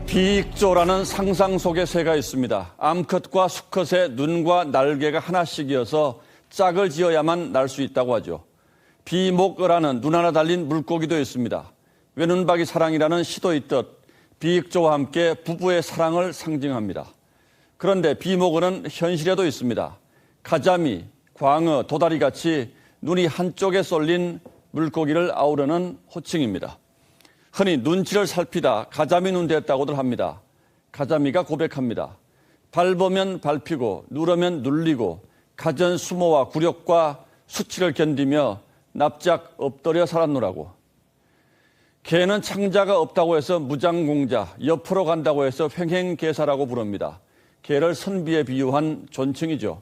비익조라는 상상 속의 새가 있습니다. 암컷과 수컷의 눈과 날개가 하나씩이어서 짝을 지어야만 날 수 있다고 하죠. 비목어라는 눈 하나 달린 물고기도 있습니다. 외눈박이 사랑이라는 시도 있듯 비익조와 함께 부부의 사랑을 상징합니다. 그런데 비목어는 현실에도 있습니다. 가자미, 광어, 도다리같이 눈이 한쪽에 쏠린 물고기를 아우르는 호칭입니다. 흔히 눈치를 살피다 가자미 눈 됐다고들 합니다. 가자미가 고백합니다. 밟으면 밟히고 누르면 눌리고 가전 수모와 굴욕과 수치를 견디며 납작 엎드려 살았노라고. 개는 창자가 없다고 해서 무장공자, 옆으로 간다고 해서 횡행개사라고 부릅니다. 개를 선비에 비유한 존칭이죠.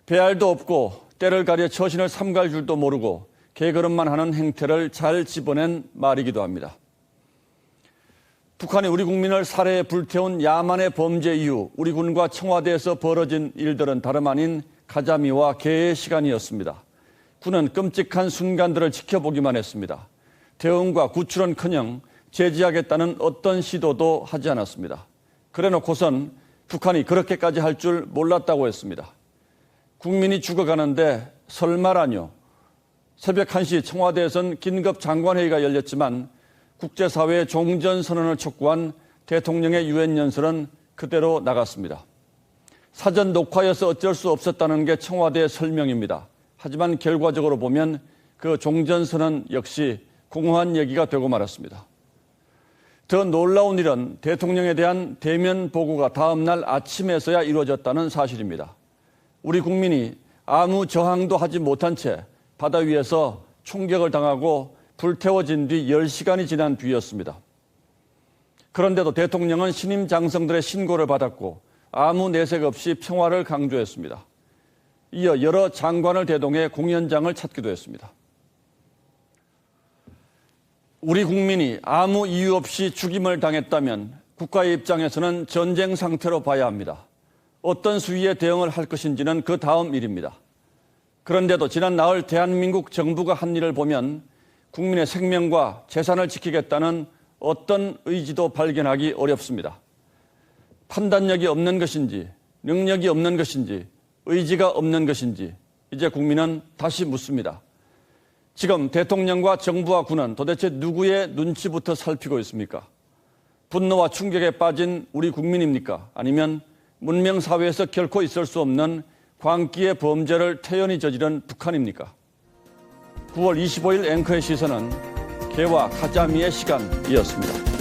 배알도 없고 때를 가려 처신을 삼갈 줄도 모르고 개걸음만 하는 행태를 잘 집어낸 말이기도 합니다. 북한이 우리 국민을 살해에 불태운 야만의 범죄 이후 우리 군과 청와대에서 벌어진 일들은 다름 아닌 가자미와 개의 시간이었습니다. 군은 끔찍한 순간들을 지켜보기만 했습니다. 대응과 구출은커녕 제지하겠다는 어떤 시도도 하지 않았습니다. 그래놓고선 북한이 그렇게까지 할 줄 몰랐다고 했습니다. 국민이 죽어가는데 설마라뇨. 새벽 1시 청와대에선 긴급 장관회의가 열렸지만 국제사회의 종전선언을 촉구한 대통령의 유엔 연설은 그대로 나갔습니다. 사전 녹화여서 어쩔 수 없었다는 게 청와대의 설명입니다. 하지만 결과적으로 보면 그 종전선언 역시 공허한 얘기가 되고 말았습니다. 더 놀라운 일은 대통령에 대한 대면 보고가 다음 날 아침에서야 이루어졌다는 사실입니다. 우리 국민이 아무 저항도 하지 못한 채 바다 위에서 총격을 당하고 불태워진 뒤 10시간이 지난 뒤였습니다. 그런데도 대통령은 신임 장성들의 신고를 받았고 아무 내색 없이 평화를 강조했습니다. 이어 여러 장관을 대동해 공연장을 찾기도 했습니다. 우리 국민이 아무 이유 없이 죽임을 당했다면 국가의 입장에서는 전쟁 상태로 봐야 합니다. 어떤 수위의 대응을 할 것인지는 그 다음 일입니다. 그런데도 지난 나흘 대한민국 정부가 한 일을 보면 국민의 생명과 재산을 지키겠다는 어떤 의지도 발견하기 어렵습니다. 판단력이 없는 것인지, 능력이 없는 것인지, 의지가 없는 것인지 이제 국민은 다시 묻습니다. 지금 대통령과 정부와 군은 도대체 누구의 눈치부터 살피고 있습니까? 분노와 충격에 빠진 우리 국민입니까? 아니면 문명사회에서 결코 있을 수 없는 광기의 범죄를 태연히 저지른 북한입니까? 9월 25일 앵커의 시선은 개와 가자미의 시간이었습니다.